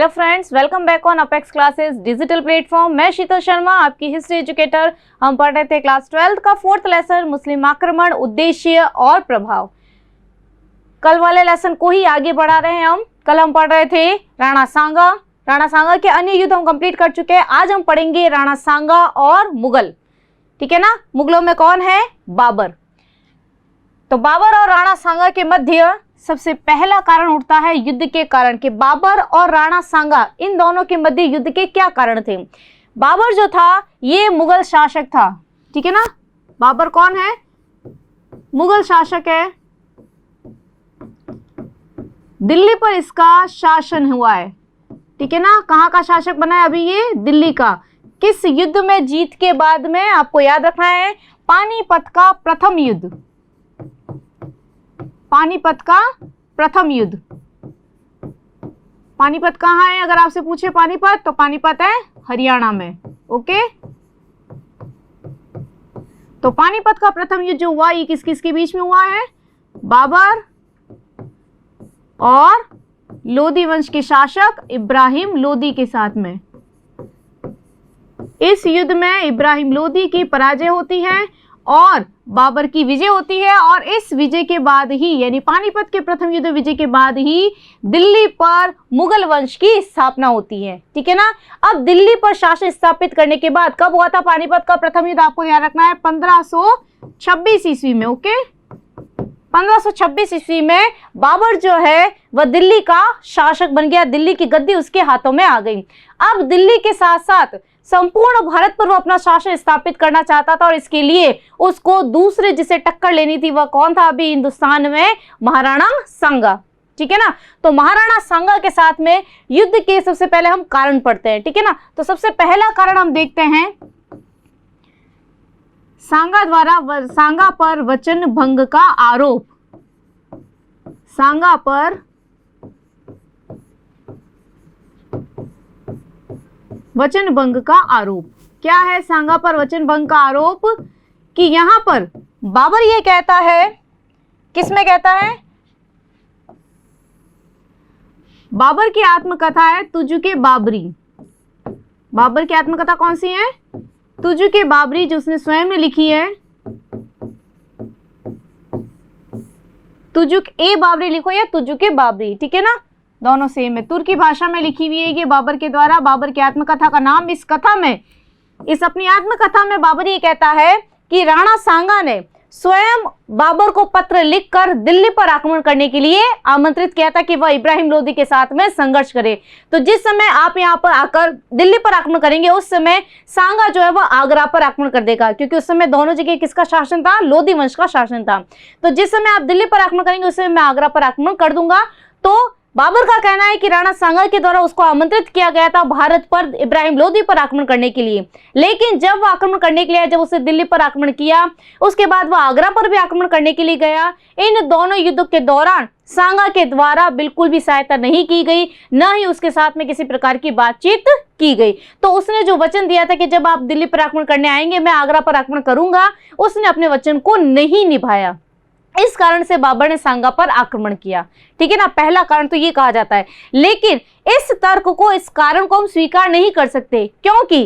Hello friends, welcome back on apex classes digital platform. मैं शीतल शर्मा, आपकी history educator. हम पढ़ रहे थे क्लास 12 का 4th लेसन, मुस्लिम आक्रमण, उद्देश्य और प्रभाव। कल वाले लेसन को ही आगे बढ़ा रहे हैं हम। कल हम पढ़ रहे थे राणा सांगा। राणा सांगा के अन्य युद्ध हम कंप्लीट कर चुके हैं। आज हम पढ़ेंगे राणा सांगा और मुगल। ठीक है ना। मुगलों में कौन है? बाबर। तो बाबर और राणा सांगा के मध्य सबसे पहला कारण उठता है युद्ध के कारण कि बाबर और राणा सांगा इन दोनों के मध्य युद्ध के क्या कारण थे। बाबर जो था ये मुगल शासक था। ठीक है ना। बाबर कौन है? मुगल शासक है। दिल्ली पर इसका शासन हुआ है। ठीक है ना। कहाँ का शासक बना है अभी ये? दिल्ली का। किस युद्ध में जीत के बाद में? आपको याद रखना है पानीपत का प्रथम युद्ध। पानीपत का प्रथम युद्ध। पानीपत कहाँ है? अगर आपसे पूछे पानीपत, तो पानीपत है हरियाणा में। ओके। तो पानीपत का प्रथम युद्ध जो हुआ ये किस किस के बीच में हुआ है? बाबर और लोदी वंश के शासक इब्राहिम लोदी के साथ में। इस युद्ध में इब्राहिम लोदी की पराजय होती है और बाबर की विजय होती है। और इस विजय के बाद ही, यानी पानीपत के प्रथम युद्ध विजय के बाद ही दिल्ली पर मुगल वंश की स्थापना होती है। ठीक है ना। अब दिल्ली पर शासन स्थापित करने के बाद कब हुआ था पानीपत का प्रथम युद्ध? आपको याद रखना है 1526 ईस्वी में। ओके। 1526 ईस्वी में बाबर जो है वह दिल्ली का शासक बन गया। दिल्ली की गद्दी उसके हाथों में आ गई। अब दिल्ली के साथ साथ संपूर्ण भारत पर वो अपना शासन स्थापित करना चाहता था और इसके लिए उसको दूसरे जिसे टक्कर लेनी थी वह कौन था अभी हिंदुस्तान में? महाराणा सांगा। ठीक है ना। तो महाराणा सांगा के साथ में युद्ध के सबसे पहले हम कारण पढ़ते हैं। ठीक है ना। तो सबसे पहला कारण हम देखते हैं सांगा पर वचन भंग का आरोप। सांगा पर वचन भंग का आरोप। क्या है सांगा पर वचन भंग का आरोप? कि यहां पर बाबर ये कहता है, किसमें कहता है? बाबर की आत्मकथा है तुजुके बाबरी। बाबर की आत्मकथा कौन सी है? तुजुके बाबरी, जो उसने स्वयं ने लिखी है। तुजुक ए बाबरी लिखो या तुजुके बाबरी। ठीक है ना। दोनों सेम है। तुर्की भाषा में लिखी हुई है ये बाबर के द्वारा। बाबर की आत्मकथा का नाम। इस कथा में, इस अपनी आत्मकथा में बाबर ये कहता है कि राणा सांगा ने स्वयं बाबर को पत्र लिखकर दिल्ली पर आक्रमण करने के लिए आमंत्रित किया था कि वह इब्राहिम लोदी के साथ में संघर्ष करे। तो जिस समय आप यहाँ पर आकर दिल्ली पर आक्रमण करेंगे उस समय सांगा जो है वह आगरा पर आक्रमण कर देगा, क्योंकि उस समय दोनों जगह किसका शासन था? लोदी वंश का शासन था। तो जिस समय आप दिल्ली पर आक्रमण करेंगे उस समय मैं आगरा पर आक्रमण कर दूंगा। तो बाबर का कहना है कि राणा सांगा के द्वारा उसको आमंत्रित किया गया था भारत पर इब्राहिम लोदी पर आक्रमण करने के लिए। लेकिन जब वह आक्रमण करने के लिए, जब उसने दिल्ली पर आक्रमण किया उसके बाद वह आगरा पर भी आक्रमण करने के लिए गया। इन दोनों युद्धों के दौरान सांगा के द्वारा बिल्कुल भी सहायता नहीं की गई, न ही उसके साथ में किसी प्रकार की बातचीत की गई। तो उसने जो वचन दिया था कि जब आप दिल्ली पर आक्रमण करने आएंगे मैं आगरा पर आक्रमण करूंगा, उसने अपने वचन को नहीं निभाया। इस कारण से बाबर ने सांगा पर आक्रमण किया। ठीक है ना। पहला कारण तो ये कहा जाता है। लेकिन इस तर्क को, इस कारण को हम स्वीकार नहीं कर सकते, क्योंकि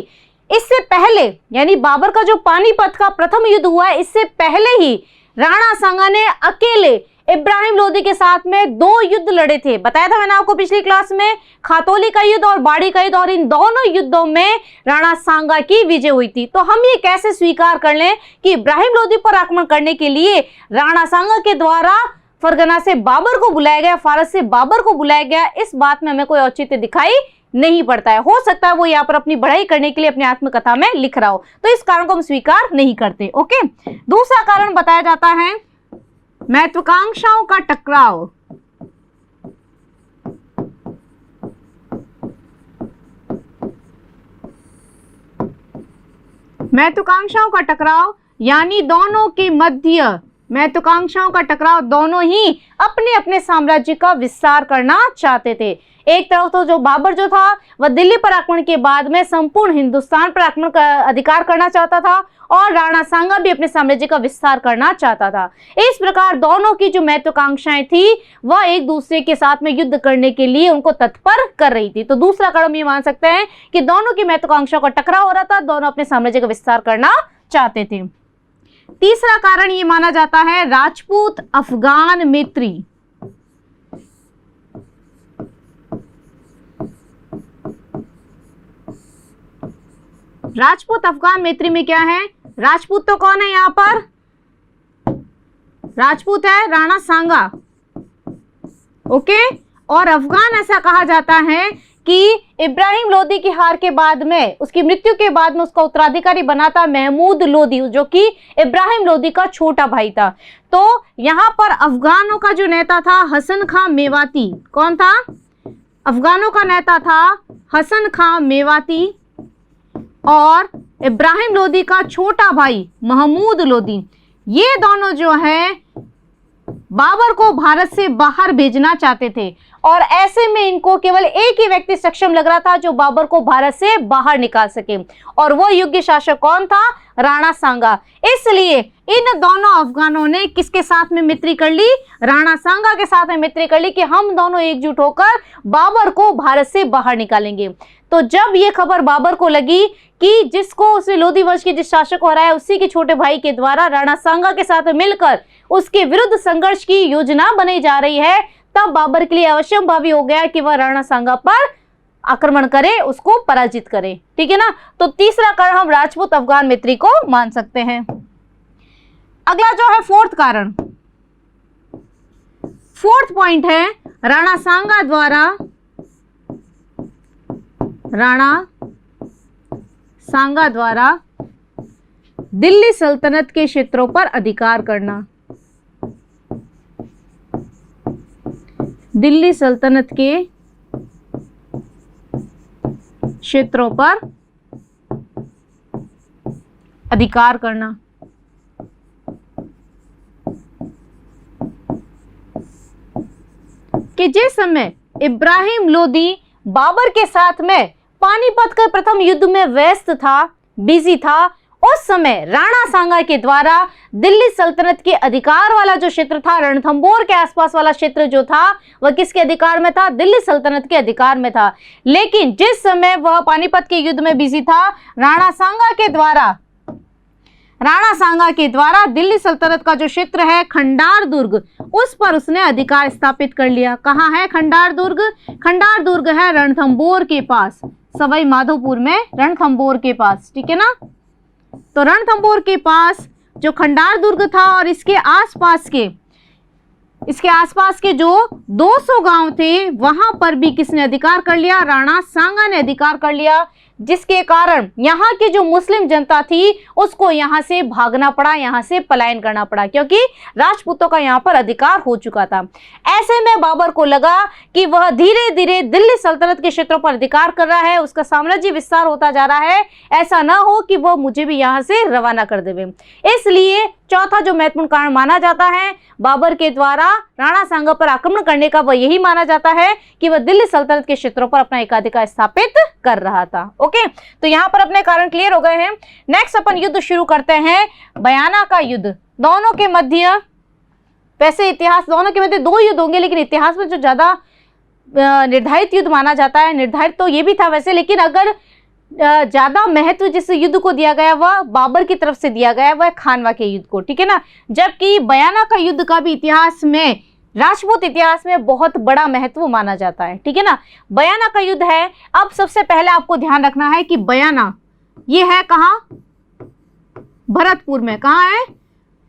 इससे पहले, यानी बाबर का जो पानीपत का प्रथम युद्ध हुआ है, इससे पहले ही राणा सांगा ने अकेले इब्राहिम लोदी के साथ में 2 युद्ध लड़े थे। बताया था मैंने आपको पिछली क्लास में, खातौली का युद्ध और बाड़ी का युद्ध। और इन दोनों युद्धों में राणा सांगा की विजय हुई थी। तो हम ये कैसे स्वीकार कर लें कि इब्राहिम लोदी पर आक्रमण करने के लिए राणा सांगा के द्वारा फरगना से बाबर को बुलाया गया, फारस से बाबर को बुलाया गया? इस बात में हमें कोई औचित्य दिखाई नहीं पड़ता है। हो सकता है वो यहाँ पर अपनी बढ़ाई करने के लिए अपनी आत्मकथा में लिख रहा हो, तो इस कारण को हम स्वीकार नहीं करते। ओके। दूसरा कारण बताया जाता है महत्वाकांक्षाओं का टकराव। महत्वाकांक्षाओं का टकराव यानी दोनों के मध्य, महत्वाकांक्षाओं का टकराव, दोनों ही अपने अपने साम्राज्य का विस्तार करना चाहते थे। एक तरफ तो जो बाबर जो था वह दिल्ली पर आक्रमण के बाद में संपूर्ण हिंदुस्तान पर आक्रमण का अधिकार करना चाहता था और राणा सांगा भी अपने साम्राज्य का विस्तार करना चाहता था। इस प्रकार दोनों की जो महत्वाकांक्षाएं थी वह एक दूसरे के साथ में युद्ध करने के लिए उनको तत्पर कर रही थी। तो दूसरा कदम ये मान सकते हैं कि दोनों की महत्वाकांक्षाओं का टकराव हो रहा था, दोनों अपने साम्राज्य का विस्तार करना चाहते थे। तीसरा कारण ये माना जाता है राजपूत अफगान मैत्री। राजपूत अफगान मैत्री में क्या है, राजपूत तो कौन है यहाँ पर, राजपूत है राणा सांगा, ओके। और अफगान ऐसा कहा जाता है कि इब्राहिम लोदी की हार के बाद में, उसकी मृत्यु के बाद में उसका उत्तराधिकारी बना था महमूद लोदी, जो कि इब्राहिम लोदी का छोटा भाई था। तो यहाँ पर अफगानों का जो नेता था हसन खां मेवाती, कौन था, अफगानों का नेता था हसन खां मेवाती और इब्राहिम लोदी का छोटा भाई महमूद लोदी, ये दोनों जो है बाबर को भारत से बाहर भेजना चाहते थे और ऐसे में इनको केवल एक ही व्यक्ति सक्षम लग रहा था जो बाबर को भारत से बाहर निकाल सके, और वो योग्य शासक कौन था, राणा सांगा। इसलिए इन दोनों अफगानों ने किसके साथ में मित्री कर ली, राणा सांगा के साथ में मित्री कर ली कि हम दोनों एकजुट होकर बाबर को भारत से बाहर निकालेंगे। तो जब ये खबर बाबर को लगी कि जिसको उसने लोधी वंश के जिस शासक को हराया उसी के छोटे भाई के द्वारा राणा सांगा के साथ मिलकर उसके विरुद्ध संघर्ष की योजना बनाई जा रही है, तब बाबर के लिए अवश्यंभावी हो गया कि वह राणा सांगा पर आक्रमण करे, उसको पराजित करे, ठीक है ना। तो तीसरा कारण हम राजपूत अफगान मैत्री को मान सकते हैं। अगला जो है फोर्थ कारण, फोर्थ पॉइंट है राणा सांगा द्वारा दिल्ली सल्तनत के क्षेत्रों पर अधिकार करना। दिल्ली सल्तनत के क्षेत्रों पर अधिकार करना। कि जिस समय इब्राहिम लोदी बाबर के साथ में पानीपत के प्रथम युद्ध में व्यस्त था, बिजी था, उस समय राणा सांगा के द्वारा दिल्ली सल्तनत के अधिकार वाला जो क्षेत्र था, रणथंबोर के आसपास वाला क्षेत्र जो था, वह किसके अधिकार में था, दिल्ली सल्तनत के अधिकार में था। लेकिन जिस समय वह पानीपत के युद्ध में बिजी था, राणा सांगा के द्वारा दिल्ली सल्तनत का जो क्षेत्र है खंडार दुर्ग, उस पर उसने अधिकार स्थापित कर लिया। कहाँ है खंडार दुर्ग? खंडार दुर्ग है रणथंबोर के पास, सवाई माधोपुर में रणथंबोर के पास, ठीक है ना। तो रणथंबोर के पास जो खंडार दुर्ग था और इसके आसपास के जो 200 गांव थे, वहां पर भी किसने अधिकार कर लिया, राणा सांगा ने अधिकार कर लिया, जिसके कारण यहाँ की जो मुस्लिम जनता थी उसको यहाँ से भागना पड़ा, यहाँ से पलायन करना पड़ा, क्योंकि राजपूतों का यहाँ पर अधिकार हो चुका था। ऐसे में बाबर को लगा कि वह धीरे धीरे दिल्ली सल्तनत के क्षेत्रों पर अधिकार कर रहा है, उसका साम्राज्य विस्तार होता जा रहा है, ऐसा ना हो कि वह मुझे भी यहाँ से रवाना कर देवे। इसलिए चौथा जो महत्वपूर्ण कारण माना जाता है बाबर के द्वारा राणा सांगा पर आक्रमण करने का, वह यही माना जाता है कि वह दिल्ली सल्तनत के क्षेत्रों पर अपना एकाधिकार स्थापित कर रहा था। ओके, तो यहाँ पर अपने कारण क्लियर हो गए हैं। नेक्स्ट अपन युद्ध शुरू करते हैं, बयाना का युद्ध। दोनों के मध्य, वैसे इतिहास दोनों के मध्य 2 युद्ध होंगे, लेकिन इतिहास में जो ज्यादा निर्धारित युद्ध माना जाता है, निर्धारित तो ये भी था वैसे, लेकिन अगर ज्यादा महत्व जिस युद्ध को दिया गया वह बाबर की तरफ से दिया गया, वह खानवा के युद्ध को, ठीक है ना। जबकि बयाना का युद्ध का भी इतिहास में, राजपूत इतिहास में बहुत बड़ा महत्व माना जाता है, ठीक है ना। बयाना का युद्ध है। अब सबसे पहले आपको ध्यान रखना है कि बयाना ये है कहाँ, भरतपुर में। कहाँ है?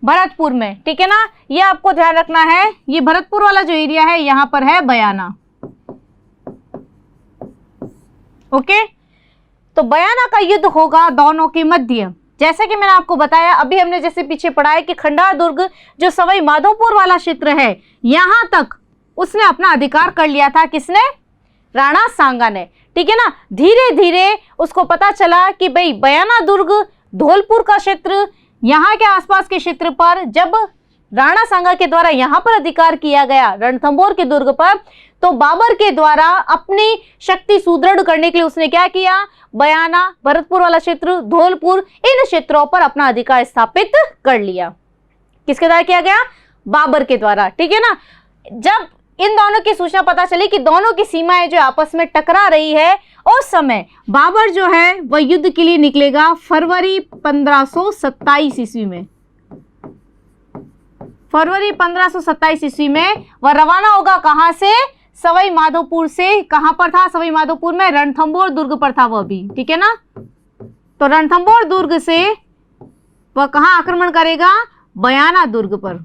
भरतपुर में, ठीक है ना। ये आपको ध्यान रखना है, ये भरतपुर वाला जो एरिया है यहां पर है बयाना। ओके, तो बयाना का युद्ध होगा दोनों के मध्य। जैसे कि मैंने आपको बताया, अभी हमने जैसे पीछे पढ़ा है कि खंडार दुर्ग जो सवाई माधोपुर वाला क्षेत्र है, यहां तक उसने अपना अधिकार कर लिया था। किसने? राणा सांगा ने, ठीक है ना। धीरे धीरे उसको पता चला कि भाई बयाना दुर्ग, धौलपुर का क्षेत्र, यहाँ के आसपास के क्षेत्र पर जब राणा सांगा के द्वारा यहाँ पर अधिकार किया गया रणथंबोर के दुर्ग पर, तो बाबर के द्वारा अपनी शक्ति सुदृढ़ करने के लिए उसने क्या किया, बयाना, भरतपुर वाला क्षेत्र, धौलपुर, इन क्षेत्रों पर अपना अधिकार स्थापित कर लिया। किसके द्वारा किया गया, बाबर के द्वारा, ठीक है ना। जब इन दोनों की सूचना पता चली कि दोनों की सीमाएं जो आपस में टकरा रही है, उस समय बाबर जो है वह युद्ध के लिए निकलेगा फरवरी 1527 ईस्वी में। फरवरी 1527 ईस्वी में वह रवाना होगा, कहां से, सवाई माधोपुर से। कहां पर था सवाई माधोपुर में, रणथंभौर दुर्ग पर था वह भी, ठीक है ना। तो रणथंभौर दुर्ग से वह कहां आक्रमण करेगा, बयाना दुर्ग पर।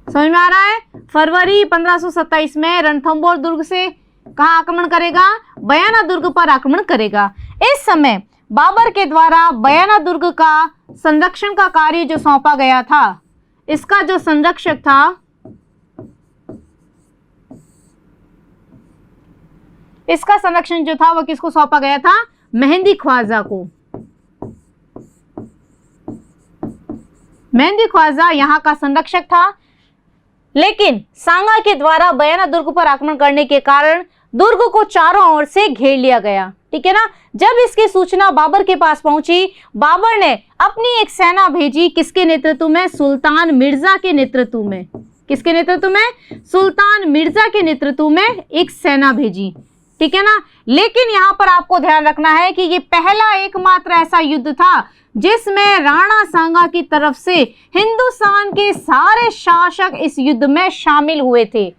समझ में आ रहा है, फरवरी 1527 में रणथंभौर दुर्ग से कहां आक्रमण करेगा, बयाना दुर्ग पर आक्रमण करेगा। इस समय बाबर के द्वारा बयाना दुर्ग का संरक्षण का कार्य जो सौंपा गया था, इसका जो संरक्षक था, इसका संरक्षण जो था वह किसको सौंपा गया था, मेहंदी ख्वाजा को। मेहंदी ख्वाजा यहां का संरक्षक था, लेकिन सांगा के द्वारा बयाना दुर्ग पर आक्रमण करने के कारण दुर्ग को चारों ओर से घेर लिया गया, ठीक है ना। जब इसकी सूचना बाबर के पास पहुंची, बाबर ने अपनी एक सेना भेजी, किसके नेतृत्व में, सुल्तान मिर्जा के नेतृत्व में। किसके नेतृत्व में, सुल्तान मिर्जा के नेतृत्व में एक सेना भेजी, ठीक है ना। लेकिन यहां पर आपको ध्यान रखना है कि ये पहला एकमात्र ऐसा युद्ध था जिसमें राणा सांगा की तरफ से हिंदुस्तान के सारे शासक इस युद्ध में शामिल हुए थे,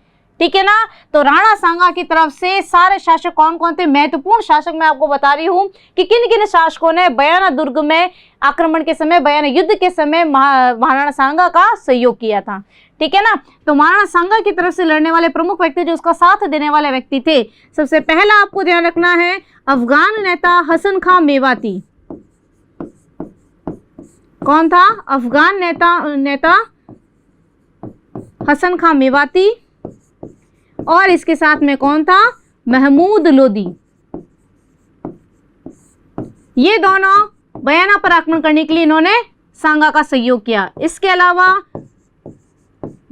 ठीक है ना। तो राणा सांगा की तरफ से सारे शासक कौन कौन थे, महत्वपूर्ण शासक मैं आपको बता रही हूं कि किन किन शासकों ने बयाना दुर्ग में आक्रमण के समय, बयाना युद्ध के समय महाराणा सांगा का सहयोग किया था, ठीक है ना। तो महाराणा सांगा की तरफ से लड़ने वाले प्रमुख व्यक्ति जो उसका साथ देने वाले व्यक्ति थे, सबसे पहला आपको ध्यान रखना है अफगान नेता हसन खां मेवाती। कौन था, अफगान नेता हसन खां मेवाती। और इसके साथ में कौन था, महमूद लोदी। ये दोनों बयाना पर आक्रमण करने के लिए इन्होंने सांगा का सहयोग किया। इसके अलावा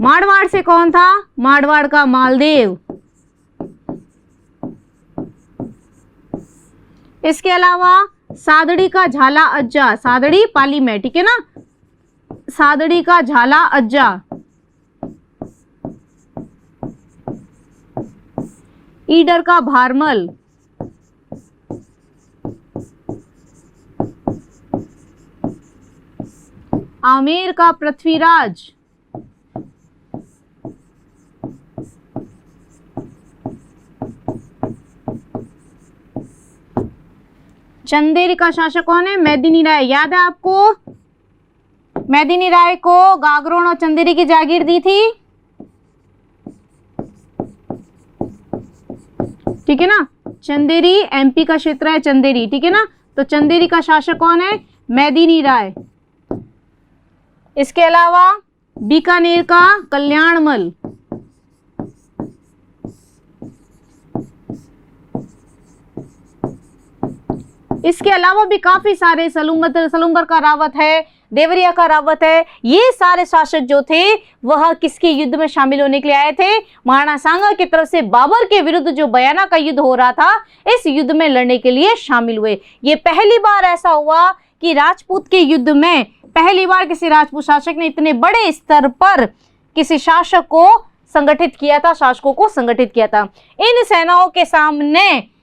मारवाड़ से कौन था, मारवाड़ का मालदेव। इसके अलावा सादड़ी का झाला अज्जा, सादड़ी पाली में, ठीक है ना, सादड़ी का झाला अज्जा। ईडर का भारमल। आमेर का पृथ्वीराज। चंदेरी का शासक कौन है, मेदिनी राय। याद है आपको, मेदिनी राय को गागरोन और चंदेरी की जागीर दी थी, ठीक है ना। चंदेरी एमपी का क्षेत्र है, चंदेरी, ठीक है ना। तो चंदेरी का शासक कौन है, मेदिनी राय। इसके अलावा बीकानेर का कल्याणमल। इसके अलावा भी काफी सारे, सलूम्बर का रावत है, देवरिया का रावत है। ये सारे शासक जो थे वह किसके युद्ध में शामिल होने के लिए आए थे, महाराणा सांगा की तरफ से बाबर के विरुद्ध जो बयाना का युद्ध हो रहा था, इस युद्ध में लड़ने के लिए शामिल हुए। ये पहली बार ऐसा हुआ कि राजपूत के युद्ध में पहली बार किसी राजपूत शासक ने इतने बड़े स्तर पर किसी शासक को संगठित किया था, शासकों को संगठित किया था। इन सेनाओं के सामने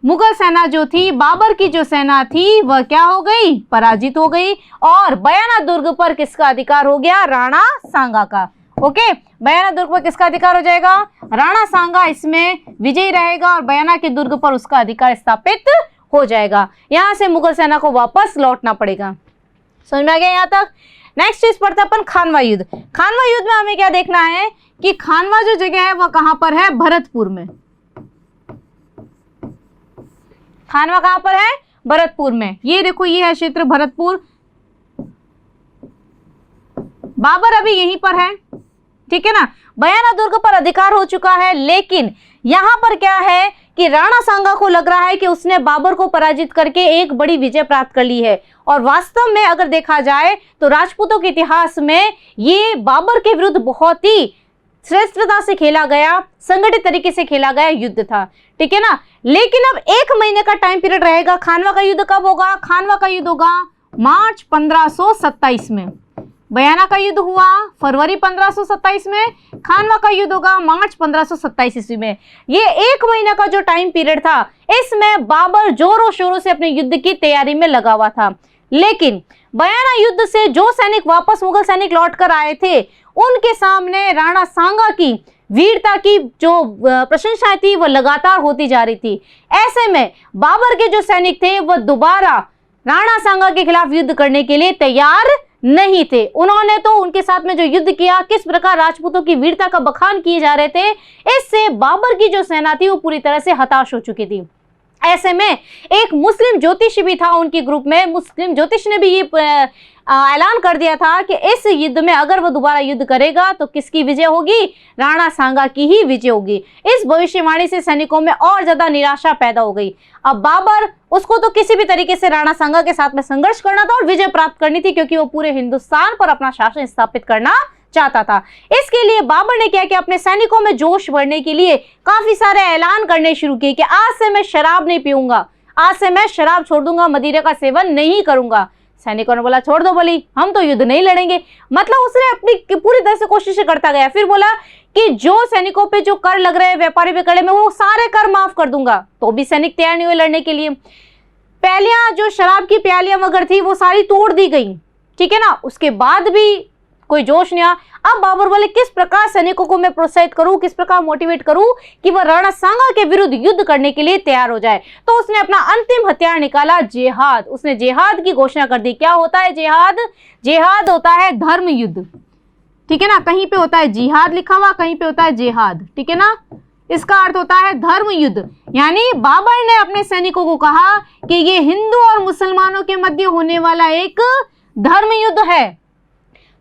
मुगल सेना जो थी, बाबर की जो सेना थी, वह क्या हो गई, पराजित हो गई। और बयाना दुर्ग पर किसका अधिकार हो गया, राणा सांगा का। ओके, बयाना दुर्ग पर किसका अधिकार हो जाएगा, राणा सांगा इसमें विजयी रहेगा और बयाना के दुर्ग पर उसका अधिकार स्थापित हो जाएगा। यहां से मुगल सेना को वापस लौटना पड़ेगा। समझ में आ गया यहाँ तक। नेक्स्ट चीज पढ़ते अपन खानवा युद्ध। खानवा युद्ध में हमें क्या देखना है कि खानवा जो जगह है वह कहां पर है, भरतपुर में। खानवा कहां पर है, भरतपुर में। ये देखो, ये है क्षेत्र भरतपुर। बाबर अभी यहीं पर है, ठीक है ना। बयाना दुर्ग पर अधिकार हो चुका है, लेकिन यहां पर क्या है कि राणा सांगा को लग रहा है कि उसने बाबर को पराजित करके एक बड़ी विजय प्राप्त कर ली है। और वास्तव में अगर देखा जाए तो राजपूतों के इतिहास में ये बाबर के विरुद्ध बहुत ही श्रेष्ठता से खेला गया, संगठित तरीके से खेला गया युद्ध था, ठीक है ना। लेकिन अब 1 महीने का टाइम पीरियड रहेगा। खानवा का युद्ध कब होगा? खानवा का युद्ध होगा मार्च 1527 में। बयाना का युद्ध हुआ फरवरी 1527 में। खानवा का युद्ध होगा मार्च 1527 ईस्वी में। ये 1 महीने का जो टाइम पीरियड था, इसमें बाबर जोरों शोरों से अपने युद्ध की तैयारी में लगा हुआ था। लेकिन बयाना युद्ध से जो सैनिक वापस, मुगल सैनिक लौट कर आए थे, उनके सामने राणा सांगा की वीरता की जो प्रशंसा थी वो लगातार होती जा रही थी। ऐसे में बाबर के जो सैनिक थे वो दोबारा राणा सांगा के खिलाफ युद्ध करने के लिए तैयार नहीं थे। उन्होंने तो उनके साथ में जो युद्ध किया, किस प्रकार राजपूतों की वीरता का बखान किए जा रहे थे, इससे बाबर की जो सेना थी वो पूरी तरह से हताश हो चुकी थी। ऐसे में एक मुस्लिम ज्योतिषी भी था उनके ग्रुप में। मुस्लिम ज्योतिष ने भी ये ऐलान कर दिया था कि इस युद्ध में अगर वो दोबारा युद्ध करेगा तो किसकी विजय होगी? राणा सांगा की ही विजय होगी। इस भविष्यवाणी से सैनिकों में और ज्यादा निराशा पैदा हो गई। अब बाबर, उसको तो किसी भी तरीके से राणा सांगा के साथ में संघर्ष करना था और विजय प्राप्त करनी थी, क्योंकि वो पूरे हिंदुस्तान पर अपना शासन स्थापित करना चाहता था। इसके लिए बाबर ने क्या किया? अपने सैनिकों में जोश बढ़ने के लिए काफी सारे ऐलान करने शुरू किए कि आज से मैं शराब नहीं पीऊंगा, आज से मैं शराब छोड़ दूंगा, मदिरा का सेवन नहीं करूंगा। सैनिकों ने बोला छोड़ दो बोली, हम तो युद्ध नहीं लड़ेंगे। मतलब उसने अपनी पूरी तरह से कोशिश करता गया। फिर बोला कि जो सैनिकों पे जो कर लग रहे हैं व्यापारी पे कड़े में, वो सारे कर माफ कर दूंगा। तो भी सैनिक तैयार नहीं हुए लड़ने के लिए। प्यालियां, जो शराब की प्यालियां वगैरह थी, वो सारी तोड़ दी गई, ठीक है ना। उसके बाद भी कोई जोश नहीं आया। अब बाबर बोले किस प्रकार सैनिकों को मैं प्रोत्साहित करूं, किस प्रकार मोटिवेट करूं कि वह राणा सांगा के विरुद्ध युद्ध करने के लिए तैयार हो जाए। तो उसने अपना अंतिम हथियार निकाला, जिहाद। उसने जिहाद की घोषणा कर दी। क्या होता है जिहाद? जिहाद होता है धर्म युद्ध, ठीक है ना। कहीं पे होता है जिहाद लिखा हुआ, कहीं पे होता है जिहाद, ठीक है ना। इसका अर्थ होता है धर्म युद्ध। यानी बाबर ने अपने सैनिकों को कहा कि ये हिंदू और मुसलमानों के मध्य होने वाला एक धर्म युद्ध है।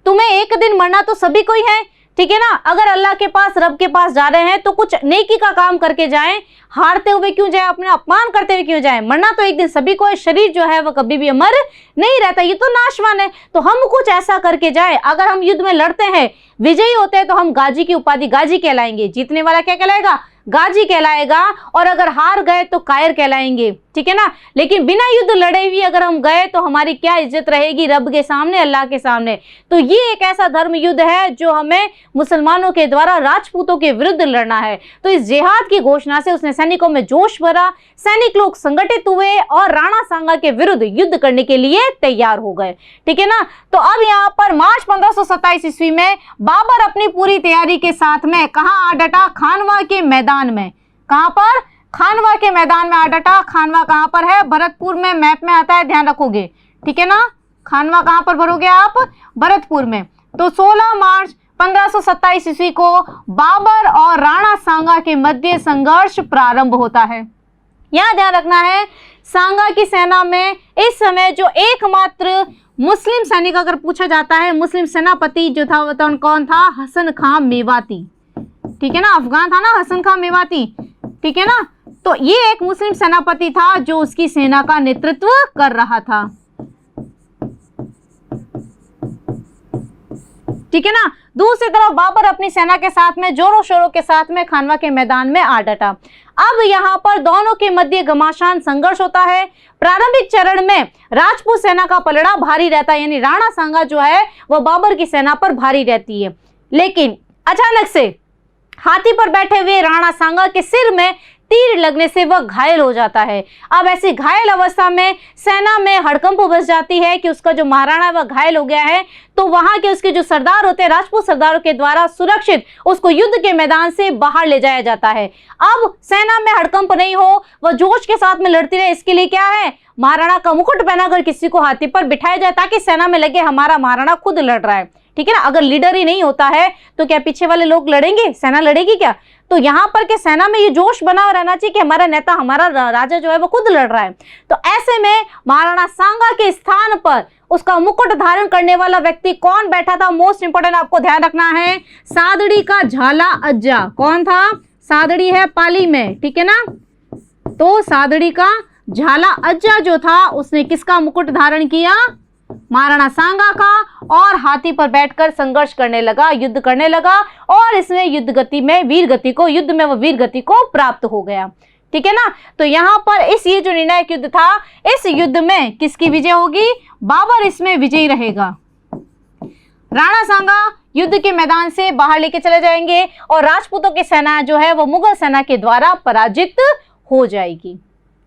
तुम्हें एक दिन मरना तो सभी को ही है, ठीक है ना। अगर अल्लाह के पास, रब के पास जा रहे हैं तो कुछ नेकी का काम करके जाएं, हारते हुए क्यों जाए, अपने अपमान करते हुए क्यों जाए। मरना तो एक दिन सभी को है। शरीर जो है वह कभी भी अमर नहीं रहता, ये तो नाशवान है। तो हम कुछ ऐसा करके जाए, अगर हम युद्ध में लड़ते हैं, विजयी होते हैं, तो हम गाजी की उपाधि गाजी कहलाएंगे। जीतने वाला क्या कहलाएगा? गाजी कहलाएगा। और अगर हार गए तो कायर कहलाएंगे, ठीक है ना। लेकिन बिना युद्ध लड़े हुए अगर हम गए तो हमारी क्या इज्जत रहेगी रब के सामने, अल्लाह के सामने। तो ये एक ऐसा धर्म युद्ध है जो हमें मुसलमानों के द्वारा राजपूतों के विरुद्ध लड़ना है। तो इस जिहाद की घोषणा से उसने सैनिकों में जोश भरा। सैनिक लोग संगठित हुए और राणा सांगा के विरुद्ध युद्ध करने के लिए तैयार हो गए, ठीक है ना। तो अब यहाँ पर मार्च 1527 ईस्वी में बाबर अपनी पूरी तैयारी के साथ में कहाँ आ डटा? खानवा के मैदान में। कहाँ पर? खानवा के मैदान में आ डटा। खानवा कहाँ पर है? भरतपुर में। मैप में आता है, ध्यान रखोगे, ठीक है ना। खानवा कहाँ पर भरोगे आप? भरतपुर में। तो 16 मार्च 1527 ईस्वी को बाबर और राणा सांगा के मध्य संघर्ष प्रारंभ होता है। यहां ध्यान रखना है, सांगा की सेना में इस समय जो एकमात्र मुस्लिम सैनिक अगर पूछा जाता है, मुस्लिम सेनापति जो था वह कौन था? हसन खां मेवाती, ठीक है ना। अफगान था ना हसन खां मेवाती, ठीक है ना। तो ये एक मुस्लिम सेनापति था जो उसकी सेना का नेतृत्व कर रहा था, ठीक है ना। दूसरी तरफ बाबर अपनी सेना के साथ में जोरों शोरों के साथ में खानवा के मैदान में आ डटा। अब यहाँ पर दोनों के मध्य घमासान संघर्ष होता है। प्रारंभिक चरण में राजपूत सेना का पलड़ा भारी रहता है, यानी राणा सांगा जो है वह बाबर की सेना पर भारी रहती है। लेकिन अचानक से हाथी पर बैठे हुए राणा सांगा के सिर में तीर लगने से वह घायल हो जाता है। अब ऐसी घायल अवस्था में सेना में हड़कंप बच जाती है कि उसका जो महाराणा वह घायल हो गया है। तो वहां के उसके जो सरदार होते हैं, राजपूत सरदारों के द्वारा सुरक्षित उसको युद्ध के मैदान से बाहर ले जाया जाता है। अब सेना में हड़कंप नहीं हो, वह जोश के साथ में लड़ती रहे, इसके लिए क्या है? महाराणा का मुकुट पहनाकर किसी को हाथी पर बिठाया जाए ताकि सेना में लगे हमारा महाराणा खुद लड़ रहा है, ठीक है ना। अगर लीडर ही नहीं होता है तो क्या पीछे वाले लोग लड़ेंगे? सेना लड़ेगी क्या? तो यहाँ पर के सेना में ये जोश बना हुआ रहना चाहिए कि हमारा नेता, हमारा राजा जो है वो खुद लड़ रहा है। तो ऐसे में महाराणा सांगा के स्थान पर उसका मुकुट धारण करने वाला व्यक्ति कौन बैठा था? मोस्ट इंपोर्टेंट आपको ध्यान रखना है, सादड़ी का झाला अज्जा। कौन था? सादड़ी है पाली में, ठीक है ना। तो सादड़ी का झाला अज्जा जो था उसने किसका मुकुट धारण किया? महाराणा सांगा का, और हाथी पर बैठकर संघर्ष करने लगा, युद्ध करने लगा, और इसमें युद्ध गति में वीर गति को, युद्ध में वो वीर गति को प्राप्त हो गया। ठीक है ना। तो यहाँ पर ये जो निर्णायक युद्ध था, इस युद्ध में किसकी विजय होगी? बाबर इसमें विजयी रहेगा। राणा सांगा युद्ध के मैदान से बाहर लेके चले जाएंगे और राजपूतों की सेना जो है वो मुगल सेना के द्वारा पराजित हो जाएगी।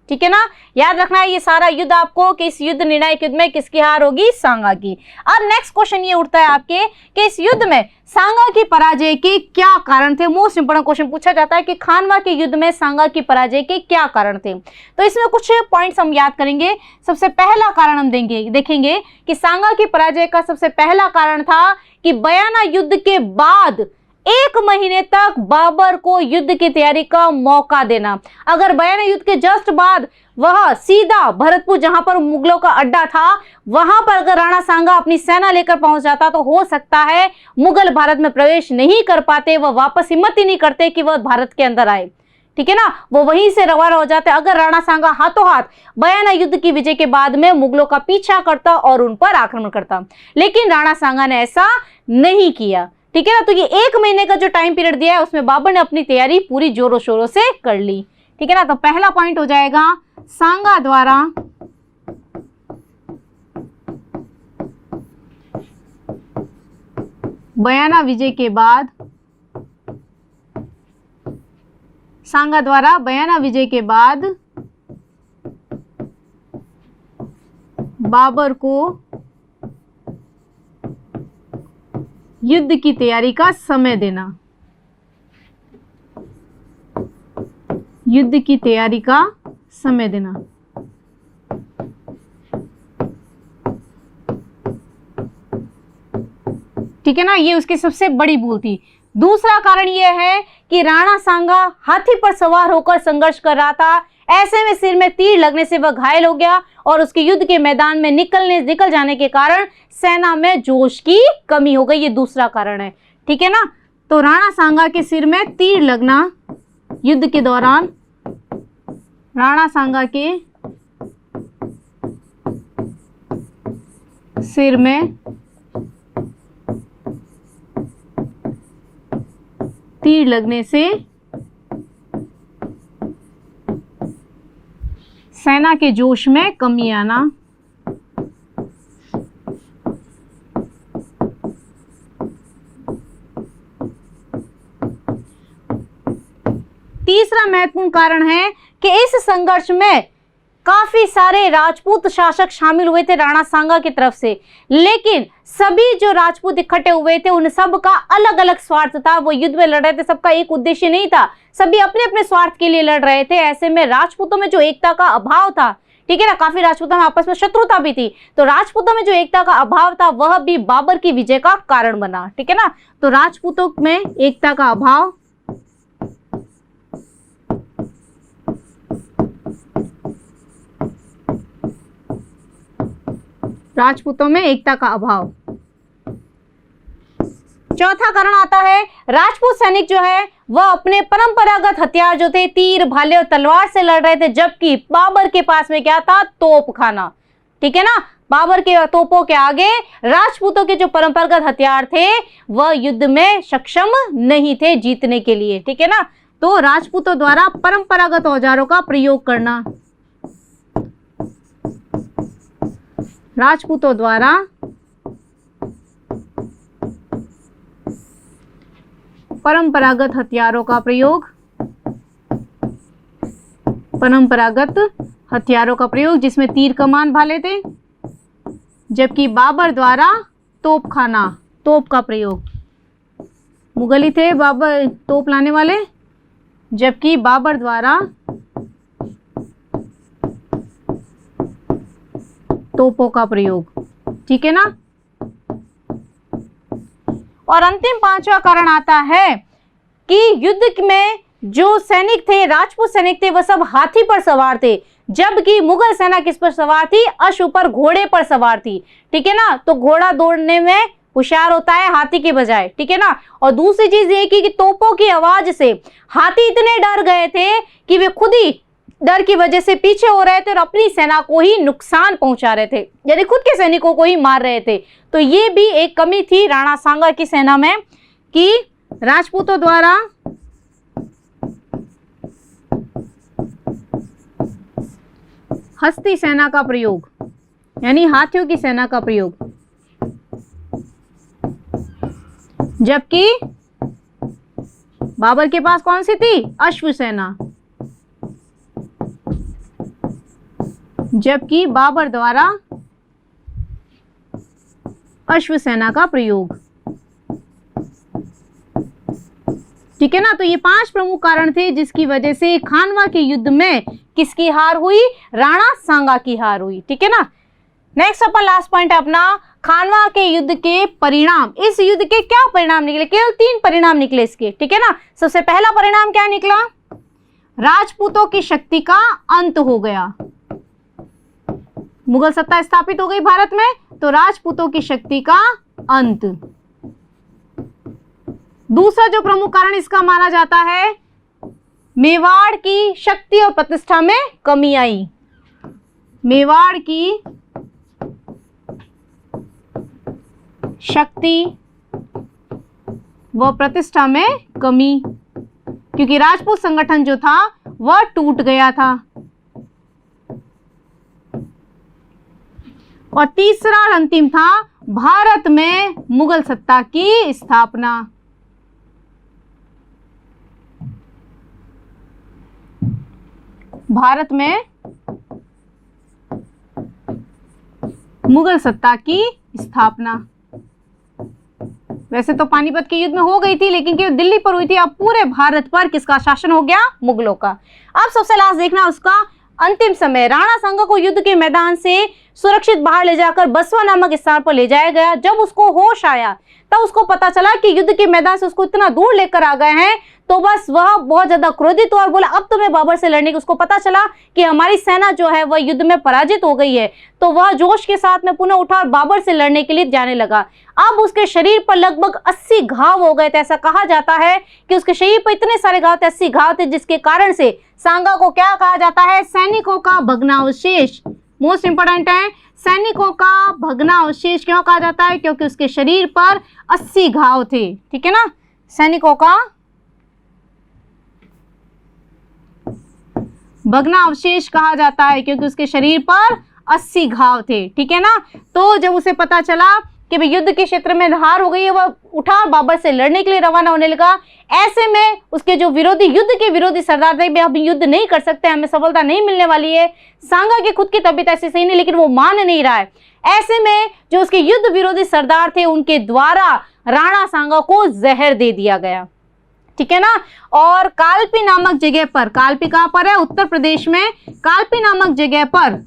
ठीक है ना। याद रखना है ये सारा युद्ध आपको कि इस युद्ध निर्णायक युद्ध में किसकी हार होगी? सांगा की। अब नेक्स्ट क्वेश्चन ये उठता है आपके कि इस युद्ध में सांगा की पराजय के क्या कारण थे। मोस्ट इंपोर्टेंट क्वेश्चन पूछा जाता है कि खानवा के युद्ध में सांगा की पराजय के क्या कारण थे। तो इसमें कुछ पॉइंट्स हम याद करेंगे। सबसे पहला कारण हम देखेंगे कि सांगा की पराजय का सबसे पहला कारण था कि बयाना युद्ध के बाद 1 महीने तक बाबर को युद्ध की तैयारी का मौका देना। अगर बयाना युद्ध के जस्ट बाद वह सीधा भरतपुर, जहां पर मुगलों का अड्डा था, वहां पर अगर राणा सांगा अपनी सेना लेकर पहुंच जाता तो हो सकता है मुगल भारत में प्रवेश नहीं कर पाते, वह वापस हिम्मत ही नहीं करते कि वह भारत के अंदर आए। ठीक है ना। वो वहीं से रवाना हो जाते अगर राणा सांगा हाथों हाथ बयाना युद्ध की विजय के बाद में मुगलों का पीछा करता और उन पर आक्रमण करता। लेकिन राणा सांगा ने ऐसा नहीं किया। ठीक है ना। तो ये 1 महीने का जो टाइम पीरियड दिया है उसमें बाबर ने अपनी तैयारी पूरी जोरों शोरों से कर ली। ठीक है ना। तो पहला पॉइंट हो जाएगा सांगा द्वारा बयाना विजय के बाद, सांगा द्वारा बयाना विजय के बाद बाबर को युद्ध की तैयारी का समय देना, युद्ध की तैयारी का समय देना। ठीक है ना। ये उसकी सबसे बड़ी भूल थी। दूसरा कारण यह है कि राणा सांगा हाथी पर सवार होकर संघर्ष कर रहा था। ऐसे में सिर में तीर लगने से वह घायल हो गया और उसके युद्ध के मैदान में निकल जाने के कारण सेना में जोश की कमी हो गई। ये दूसरा कारण है। ठीक है ना। तो राणा सांगा के सिर में तीर लगना युद्ध के दौरान, राणा सांगा के सिर में तीर लगने से सेना के जोश में कमी आना। तीसरा महत्वपूर्ण कारण है कि इस संघर्ष में काफी सारे राजपूत शासक शामिल हुए थे राणा सांगा की तरफ से, लेकिन सभी जो राजपूत इकट्ठे हुए थे उन सब का अलग अलग स्वार्थ था। वो युद्ध में लड़ रहे थे, सबका एक उद्देश्य नहीं था, सभी अपने अपने स्वार्थ के लिए लड़ रहे थे। ऐसे में राजपूतों में जो एकता का अभाव था, ठीक है ना, काफी राजपूतों में आपस में शत्रुता भी थी, तो राजपूतों में जो एकता का अभाव था वह भी बाबर की विजय का कारण बना। ठीक है ना। तो राजपूतों में एकता का अभाव, राजपूतों में एकता का अभाव। चौथा कारण आता है राजपूत सैनिक जो है वह अपने परंपरागत हथियार जो थे तीर, भाले और तलवार से लड़ रहे थे, जबकि बाबर के पास में क्या था? तोपखाना। ठीक है ना। बाबर के तोपों के आगे राजपूतों के जो परंपरागत हथियार थे वह युद्ध में सक्षम नहीं थे जीतने के लिए। ठीक है ना। तो राजपूतों द्वारा परंपरागत औजारों का प्रयोग करना, राजपूतों द्वारा परंपरागत हथियारों का प्रयोग, परंपरागत हथियारों का प्रयोग जिसमें तीर, कमान, भाले थे, जबकि बाबर द्वारा तोपखाना, तोप का प्रयोग। मुगली थे बाबर तोप लाने वाले, जबकि बाबर द्वारा तोपों का प्रयोग। ठीक है ना। और अंतिम पांचवा कारण आता है कि युद्ध में जो सैनिक थे, राजपूत सैनिक थे, वह सब हाथी पर सवार थे, जबकि मुगल सेना किस पर सवार थी? अश्व पर, घोड़े पर सवार थी। ठीक है ना। तो घोड़ा दौड़ने में होशियार होता है हाथी के बजाय। ठीक है ना। और दूसरी चीज ये कि तोपों की आवाज से हाथी इतने डर गए थे कि वे खुद ही डर की वजह से पीछे हो रहे थे और अपनी सेना को ही नुकसान पहुंचा रहे थे, यानी खुद के सैनिकों को ही मार रहे थे। तो ये भी एक कमी थी राणा सांगा की सेना में कि राजपूतों द्वारा हस्ती सेना का प्रयोग, यानी हाथियों की सेना का प्रयोग, जबकि बाबर के पास कौन सी थी? अश्व सेना। जबकि बाबर द्वारा अश्व सेना का प्रयोग, ठीक है ना। तो ये 5 प्रमुख कारण थे जिसकी वजह से खानवा के युद्ध में किसकी हार हुई? राणा सांगा की हार हुई, ठीक है ना। नेक्स्ट अपन लास्ट पॉइंट है अपना खानवा के युद्ध के परिणाम। इस युद्ध के क्या परिणाम निकले? केवल 3 परिणाम निकले इसके, ठीक है ना। सबसे पहला परिणाम क्या निकला? राजपूतों की शक्ति का अंत हो गया, मुगल सत्ता स्थापित हो गई भारत में, तो राजपूतों की शक्ति का अंत। दूसरा जो प्रमुख कारण इसका माना जाता है, मेवाड़ की शक्ति और प्रतिष्ठा में कमी आई। मेवाड़ की शक्ति व प्रतिष्ठा में कमी, क्योंकि राजपूत संगठन जो था वह टूट गया था। और तीसरा और अंतिम था भारत में मुगल सत्ता की स्थापना। भारत में मुगल सत्ता की स्थापना। वैसे तो पानीपत के युद्ध में हो गई थी, लेकिन केवल दिल्ली पर हुई थी। अब पूरे भारत पर किसका शासन हो गया? मुगलों का। अब सबसे लास्ट देखना उसका अंतिम समय। राणा सांगा को युद्ध के मैदान से सुरक्षित बाहर ले जाकर बसवा नामक स्थान पर ले जाया गया। जब उसको होश आया तब उसको पता चला कि युद्ध के मैदान से उसको इतना दूर लेकर आ गए हैं, तो बस वह बहुत ज्यादा क्रोधित हुआ और बोला अब तो मैं बाबर से लड़ने की। उसको पता चला कि हमारी सेना जो है वह युद्ध में पराजित हो गई है, तो वह जोश के साथ में पुनः उठा और बाबर से लड़ने के लिए जाने लगा। अब उसके शरीर पर लगभग 80 घाव हो गए थे। ऐसा कहा जाता है कि उसके शरीर पर इतने सारे घाव थे, 80 घाव थे, जिसके कारण से सांगा को क्या कहा जाता है? सैनिकों का भग्नावशेष। मोस्ट इंपोर्टेंट है, सैनिकों का भग्नावशेष क्यों कहा जाता है? क्योंकि उसके शरीर पर 80 घाव थे, ठीक है ना। सैनिकों का भग्नावशेष कहा जाता है क्योंकि उसके शरीर पर 80 घाव थे, ठीक है ना। तो जब उसे पता चला कि भाई युद्ध के क्षेत्र में हार हो गई है, वह उठा बाबर से लड़ने के लिए रवाना होने लगा। ऐसे में उसके जो विरोधी, युद्ध के विरोधी सरदार थे, हम युद्ध नहीं कर सकते, हमें सफलता नहीं मिलने वाली है। सांगा की खुद की तबीयत ऐसी सही नहीं, लेकिन वो मान नहीं रहा है। ऐसे में जो उसके युद्ध विरोधी सरदार थे, उनके द्वारा राणा सांगा को जहर दे दिया गया, ठीक है ना। और कालपी नामक जगह पर, कालपी कहां पर है? उत्तर प्रदेश में। कालपी नामक जगह पर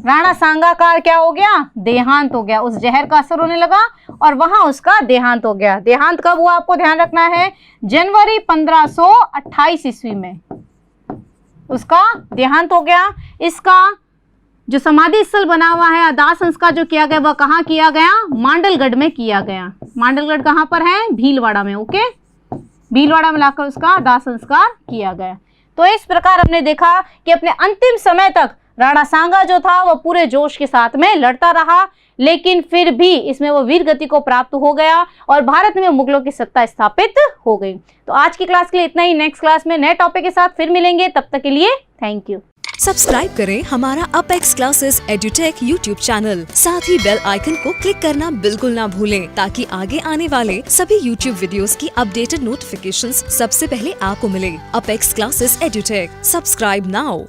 राणा सांगा का क्या हो गया? देहांत हो गया। उस जहर का असर होने लगा और वहां उसका देहांत हो गया। देहांत कब हुआ आपको ध्यान रखना है? जनवरी 1528 ईस्वी में उसका देहांत हो गया। इसका जो समाधि स्थल बना हुआ है, दाह संस्कार जो किया गया, वह कहाँ किया गया? मांडलगढ़ में किया गया। मांडलगढ़ कहाँ पर है? भीलवाड़ा में। ओके, भीलवाड़ा में लाकर उसका दाह संस्कार किया गया। तो इस प्रकार हमने देखा कि अपने अंतिम समय तक राणा सांगा जो था वह पूरे जोश के साथ में लड़ता रहा, लेकिन फिर भी इसमें वो वीर गति को प्राप्त हो गया और भारत में मुगलों की सत्ता स्थापित हो गई। तो आज की क्लास के लिए इतना ही। नेक्स्ट क्लास में नए टॉपिक के साथ फिर मिलेंगे, तब तक के लिए थैंक यू। सब्सक्राइब करें हमारा apex classes edutech YouTube channel. साथ ही बेल आइकन को क्लिक करना बिल्कुल ना भूलें, ताकि आगे आने वाले सभी यूट्यूब वीडियोस की अपडेटेड नोटिफिकेशंस सबसे पहले आपको मिले। Apex classes edutech, subscribe now.